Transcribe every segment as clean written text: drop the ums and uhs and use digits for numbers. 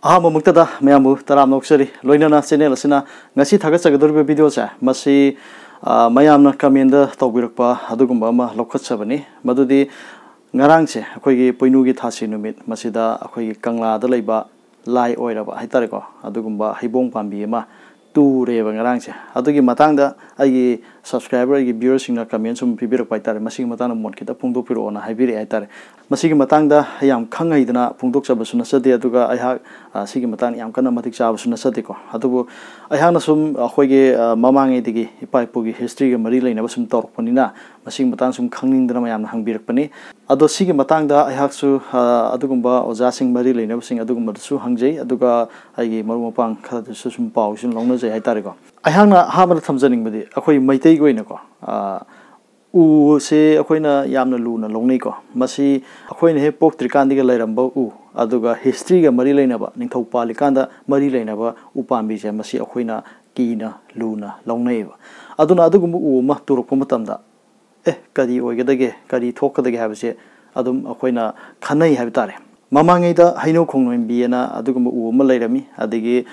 Muktada, Mayamu, Taram Noxeri, Loinana, Senel, Sina, Nasi Tagasagador videos, Masi, Mayamna Kamenda, Tobirpa, Hadugumba, Lokat Sabani, Madudi, Narangse, Akogi, Poinugi Tasi Numit, Masida, Akogi Kangla, the Leba, Lai Oiraba, Hitariko, Adugumba, Hibong Pambiema, two Reva Narangse, Adugi Matanga, I subscriber, I viewers in a comment some people by Tare, Masing Matana Monkita, Punto Piro on a Hibiri Atare. Masigi Matanga, I am Kangaidana, Pundoxa Basuna Aduga, I have Sigimatani, I am Kanamatic Savasuna Satico. Adubu, I have some Hoige, Mamang Edigi, Ipai history, Marilla, never some Torponina, Masing Matansum Kangin Dramayam Hangbirpani. Ado Sigimatanga, I have to Adugumba, Ozasing Marilla, never sing Adugumba Su Hangje, Aduga, I gave Marumapang, Katusum Paus, and Longas, I Tarigo. I have not hammer Tamzaning with it, a quay may take Guinaco. Se Aquina Yamna Luna Longnico, Masi Aquin Hepok Tricandiga Lambo, Aduga Histriga Marilanaba, Ninko Palicanda, Marilanaba, Upambija, Masi Aquina, Gina, Luna, Longneva. Aduna Adugumu Maturapomatamda. Kadi Ogadage, Kadi Toka the Gabse, Adum Aquina Kanai Habitare. Mamangida, Hino Kong in Biena, Adugumu Maladami, Adigi,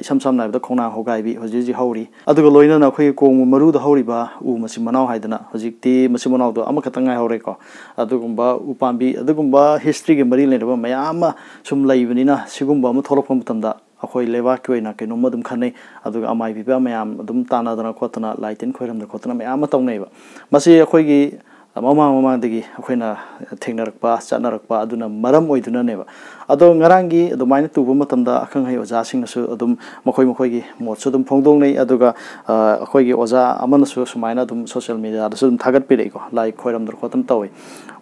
some of the Kona Hogaibi, Hoji Hori, Adugoloina, Aquiko, Maru the Horiba, Masimano Haidana, Hojikti, Masimano, Amakatanga Horeko, Adugumba, Upambi, Adugumba, History and Marilyn, Mayama, some Lavenina, Sigumba, Motoropotamda, Akoi Levaquena, no Modum Kane, Aduga Amai Viva, Mayam, Dumtana, the Kotana, Light and Queram, the Kotana, Mayamaton neighbor. Masi Akoigi. Mama Digi, Aquina, Technarpa, Sanarpa, Aduna, Madam Oiduna never. Ado Narangi, the mine to Bumatamda, Akangi was asking us Adum Makoimokogi, Motsudum Pongdone, Aduga, Akogi Oza, Amanasu, Sumainadum, social media, the Sudum Tagat Pirico, like Queram the Cotton Toy.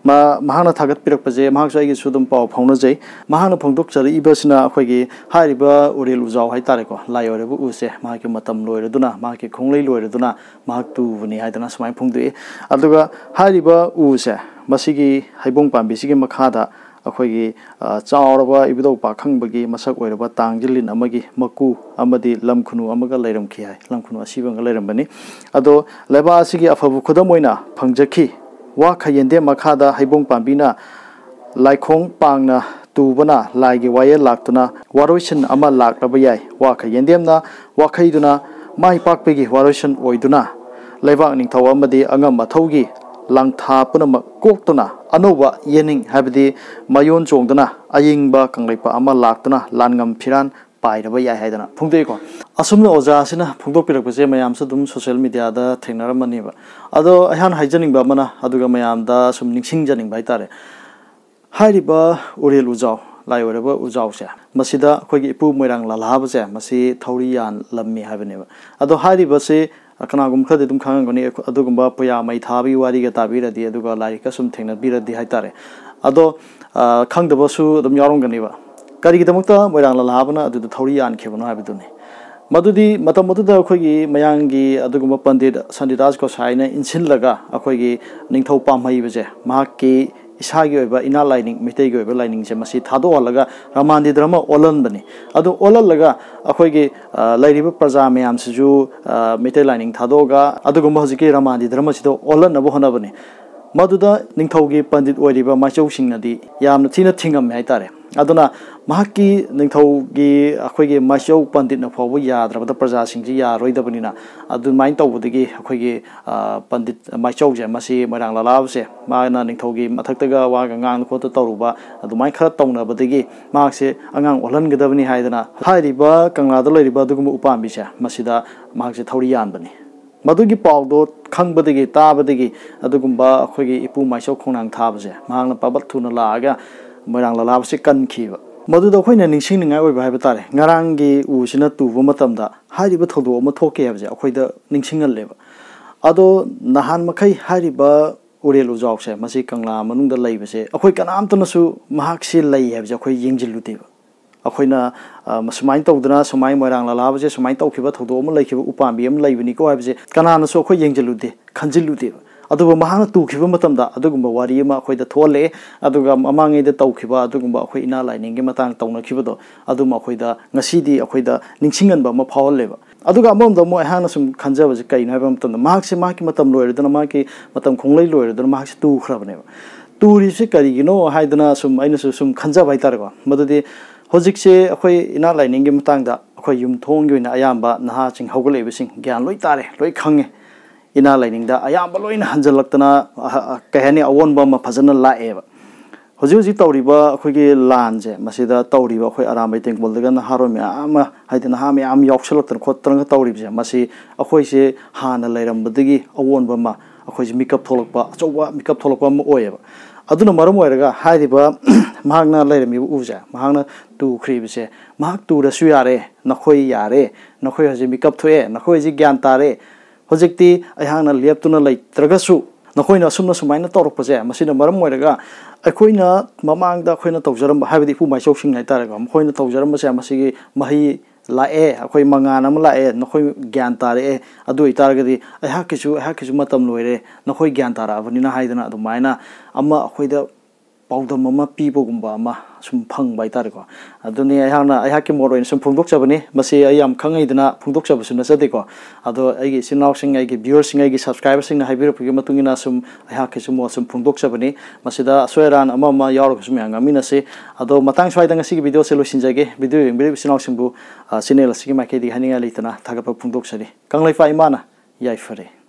Mahana Tagat Pirapase, Mahaki Sudum Pau Ponaze, Mahana Pongduksa, Ibasina, Akogi, Hariba, Urel Ujao, Haitarico, Lio Use, Maki Matam Loreduna, Maki Kongli Loreduna, Mark to Vuni Haitanas, my Pongde, Aduga, Hariba. Use Masigi Haibong Pambisigi Makada, Akogi, Chauraba, Ibido Pakang Bagi, Masak Weraba, Tangilin, Amagi, Maku, Amadi, Lamkunu, Amaga Ladam Ki, Lamkunu, Sivang Ladambani, Ado, Leba Sigi Afabukodamoina, Pangjaki, Wakayende Makada, Haibong Pambina, Laikong Pangna, Tubana, Lagi Waya Laktuna, Waroshan Ama Lak Rabayai, Wakayendemna, Wakaiduna, Mai Pakpegi, Waroshan Oiduna, Leva Ningtaw Amadi, Angam Matogi. Langta Punama Koktona, Anova, Yening, Habidi, Mayon Jongdana, Ayingba, Kanglipa, Ama Laktana, Langam Piran, Pai the Vaya Hadana, Pundeco. Asumna Ozasina, Pundopira, Mayam Sadum, social media, the Tenaramaneva. Although I had hygienic Bamana, Aduga Mayam, da, some Nixing Janing by Tare. Hariba, Urel Ujao, Laiweba Ujao, Masida, Kogipu, Mirang Lalabase, Masi, Taurian, Lami Haveneva. Although Hariba say, Akanagum Kadum Kangoni, Adugumba, Poya, Maitabi, Wariga Tabira, the Aduga, like something that Bira de Haitare. Ado Kang the Bosu, the Yaronganiva. Karikamuta, Moran Lavana, the Torian Kevano Abiduni. Madudi, Matamuda Kogi, Mayangi, Adugumba Pandit, Sandidasko Saina, in Sinlaga, Akogi, Ningto Pamaivaze, Maki. Ishagi ina lining, Mitego lining, Masi Tado Laga, Ramandi drama, Olanbani. Ado Olalaga, Akogi, Lady Prazamiam Siju, Mete lining, Tadoga, Adogumaziki, Ramandi Dramasito, Olan Abohanabani. Maduda, Ningtogi, Pandit Wadiba, Macho Shingnadi, Yam Tina Tingam Haitare. Adona, Maki, Ningtogi, Akogi, Macho Pandit Napoya, the Praza Singia, Roidabanina, Adun Mainto with the Gi, Akogi, Pandit Macho, Masi, Marang Lavse, Mana Ningtogi, Matakaga, Wagang, Kota Toruba, the Maika Tona, but the Gi, Maxi, Angang, Olangadavani Haidana, Haidiba, Kangada Ladiba, Dugum Upambisha, Masida, Maxi Torian Bani. Madugi Paudo, Kang Badigi, Tabadigi, Adugumba, Akogi, Ipu, Macho Konang Tabze, Mang Pabatuna Laga. Marang Lavse can kiva. Maduda Queen and Singing I will have a tare. Narangi, Usina to Vomatamda, Hariba Todo, Motoke, a quite the Ningsingal liver. Ado Nahan Makai, Hariba, Urel Ujao, Masikangla, Manunda Labase, a quick an Antonasu, Mahaxi lay have a quite Yingilutiva. A quina Masmain Todana, Somai Marang Lavase, Somai Tokiva, Todoma, like Upambium, Lavinico, Canana so quite Yingiluti, Kanjilutiva. Aduga Mahana to Kivamatanda, Adugumba Warima, quite the Tole, Adugam among the Tokiva, Adugumba, Quina lining, Matang Tona Kivado, Aduma Quida, Nasidi, Aquida, Ninsingan, Bama Power Lever. Aduga Mom, the more Hanasum Kanjavas, Kainavam, the Maxi Maki Matam lawyer, the Maki Matam Konglay lawyer, the Max 2 Cravenever. 2 Risikari, you know, Haidana, some Inasum Kanjavaitarva, Madadi. ꯍꯧꯖꯤꯛꯁꯦ ꯑꯩꯈꯣꯏ ꯏꯅꯥ ꯂꯥꯏꯅꯤꯡꯒꯤ ꯃꯇꯥꯡꯗ ꯑꯩꯈꯣꯏ ꯌꯨꯝꯊꯣꯡꯒꯤ ꯑꯣꯏꯅ ꯑꯌꯥꯝꯕ ꯅꯍꯥꯁꯤꯡ ꯍꯧꯒꯠꯂꯛꯏꯕꯁꯤꯡ ꯒ꯭ꯌꯥꯟ ꯂꯣꯏ ꯇꯥꯔꯦ ꯂꯣꯏ ꯈꯪꯉꯦ ꯏꯅꯥ ꯂꯥꯏꯅꯤꯡꯗ ꯑꯌꯥꯝꯕ ꯂꯣꯏꯅ ꯍꯟꯖꯜꯂꯛꯇꯅ ꯀꯩ ꯍꯥꯏꯅꯤ ꯑꯑꯣꯟꯕ ꯑꯃ ꯐꯖꯅ ꯂꯥꯛꯑꯦꯕ ꯍꯧꯖꯤꯛ ꯍꯧꯖꯤꯛ ꯇꯧꯔꯤꯕ ꯑꯩꯈꯣꯏꯒꯤ ꯂꯥꯟꯁꯦ ꯃꯁꯤꯗ ꯇꯧꯔꯤꯕ ꯑꯩꯈꯣꯏ ꯑꯔꯥꯝꯕꯩ ꯇꯦꯡꯀꯣꯜꯗꯒ ꯅꯍꯥꯔꯣꯜ ꯃꯌꯥꯝ ꯑꯃ ꯍꯥꯏꯗꯤ ꯅꯍꯥ ꯃꯌꯥꯝ ꯌꯥꯎꯁꯜꯂꯛꯇꯅ ꯈꯣꯠꯇꯅꯒ ꯇꯧꯔꯤꯕꯁꯦ ꯃꯁꯤ ꯑꯩꯈꯣꯏꯁꯦ ꯍꯥꯟꯅ ꯂꯩꯔꯝꯕꯗꯒꯤ ꯑꯑꯣꯟꯕ ꯑꯃ ꯑꯩꯈꯣꯏꯁꯦ ꯃꯤꯀꯞ ꯊꯣꯛꯂꯛꯄ ꯑꯆꯧꯕ ꯃꯤꯀꯞ ꯊꯣꯛꯂꯛꯄ ꯑꯃ ꯑꯣꯏꯌꯦꯕ ꯑꯗꯨꯅ ꯃꯔꯝ ꯑꯣꯏꯔꯒ ꯍꯥꯏꯔꯤꯕ ꯃꯍꯥꯛꯅ ꯂꯩꯔꯝꯃꯤꯕ ꯎꯁꯦ ꯃꯍꯥꯛꯅ ꯇꯨꯈ꯭ꯔꯤꯕꯁꯦ ꯃꯍꯥꯛ ꯇꯨꯔꯁꯨ ꯌꯥꯔꯦ ꯅꯈꯣꯏ ꯌꯥꯔꯦ ꯅꯈꯣꯏ ꯍꯧꯖꯤꯛ ꯃꯤꯀꯞ ꯊꯣꯛꯑꯦ ꯅꯈꯣꯏ ꯍꯧꯖꯤꯛ ꯒ꯭ꯌꯥꯟ ꯇꯥꯔꯦ ꯍꯧꯖꯤꯛꯇꯤ ꯑꯩꯍꯥꯛꯅ ꯂꯦꯞꯇꯨꯅ ꯂꯩꯇ꯭ꯔꯒꯁꯨ ꯅꯈꯣꯏꯅ ꯑꯁꯨꯝꯅ ꯁꯨꯃꯥꯏꯅ ꯇꯧꯔꯛꯄꯁꯦ ꯃꯁꯤꯅ ꯃꯔꯝ ꯑꯣꯏꯔꯒ ꯑꯩꯈꯣꯏꯅ ꯃꯃꯥꯡꯗ ꯑꯩꯈꯣꯏꯅ ꯇꯧꯖꯔꯝꯕ ꯍꯥꯏꯕꯗꯤ ꯏꯄꯨ ꯃꯥꯏꯆꯧꯁꯤꯡ ꯍꯥꯏꯇꯥꯔꯦꯀꯣ ꯃꯈꯣꯏꯅ ꯇꯧꯖꯔꯝꯕꯁꯦ ꯃꯁꯤꯒꯤ ꯃꯍꯩ ꯂꯥꯛꯑꯦ ꯑꯩꯈꯣꯏ ꯃꯉꯥꯟ ꯑꯃ ꯂꯥꯛꯑꯦ ꯅꯈꯣꯏ ꯒ꯭ꯌꯥꯟ ꯇꯥꯔꯛꯑꯦ ꯑꯗꯨ ꯑꯣꯏꯇꯥꯔꯒꯗꯤ ꯑꯩꯍꯥꯛꯀꯤꯁꯨ ꯃꯇꯝ ꯂꯣꯏꯔꯦ ꯅꯈꯣꯏ ꯒ꯭ꯌꯥꯟ ꯇꯥꯔꯛꯑꯕꯅꯤꯅ ꯍꯥꯏꯗꯅ ꯑꯗꯨꯃꯥꯏꯅ ꯑꯃ ꯑꯩꯈꯣꯏꯗ ꯄꯥꯎꯗꯝ ꯑꯃ ꯄꯤꯕꯒꯨꯝꯕ ꯑꯃ ꯁꯨꯝ ꯐꯪꯕ ꯍꯥꯏꯇꯥꯔꯦꯀꯣ ꯑꯗꯨꯅꯤ ꯑꯩꯍꯥꯛꯀꯤ ꯃꯣꯠ ꯑꯣꯏꯅ ꯁꯨꯝ ꯐꯣꯡꯗꯣꯛꯆꯕꯅꯤ ꯃꯁꯤ ꯑꯩ ꯌꯥꯝ ꯈꯪꯍꯩꯗꯅ ꯐꯣꯡꯗꯣꯛꯆꯕꯁꯨ ꯅꯠꯆꯗꯦꯀꯣ ꯑꯗꯣ ꯑꯩꯒꯤ ꯏꯆꯤꯟ ꯏꯅꯥꯎꯁꯤꯡ ꯑꯩꯒꯤ ꯚ꯭ꯌꯨꯋꯔꯁꯤꯡ ꯑꯩꯒꯤ ꯁꯕꯁꯀ꯭ꯔꯥꯏꯕꯔꯁꯤꯡꯅ ꯍꯥꯏꯕꯤꯔꯛꯄꯒꯤ ꯃꯇꯨꯡ ꯏꯟꯅ ꯁꯨꯝ ꯑꯩꯍꯥꯛꯀꯤꯁꯨ ꯃꯣꯠ ꯁꯨꯝ ꯐꯣꯡꯗꯣꯛꯆꯕꯅꯤ ꯃꯁꯤꯗ ꯑꯁꯣꯏ ꯑꯔꯥꯟ ꯑꯃ ꯌꯥꯎꯔꯒꯁꯨ ꯃꯌꯥꯝ ꯉꯥꯡꯃꯤꯟꯅꯁꯤ ꯑꯗꯣ ꯃꯇꯥꯡ ꯁ꯭ꯋꯥꯏꯗ ꯉꯁꯤꯒꯤ ꯚꯤꯗꯤꯑꯣꯁꯦ ꯂꯣꯏꯁꯤꯟꯖꯒꯦ ꯚꯤꯗꯤꯑꯣ ꯌꯦꯡꯕꯤꯔꯤꯕ ꯏꯆꯤꯟ ꯏꯅꯥꯎꯁꯤꯡꯕꯨ ꯆꯦꯅꯦꯜ ꯑꯁꯤꯒꯤ ꯃꯥꯏꯀꯩꯗꯒꯤ ꯍꯥꯏꯅꯤꯡꯉꯥꯏ ꯂꯩꯇꯅ ꯊꯥꯒꯠꯄ ꯐꯣꯡꯗꯣꯛꯆꯔꯤ ꯀꯪꯂꯩꯄꯥꯛ ꯏꯃꯥꯅ ꯌꯥꯏꯐꯔꯦ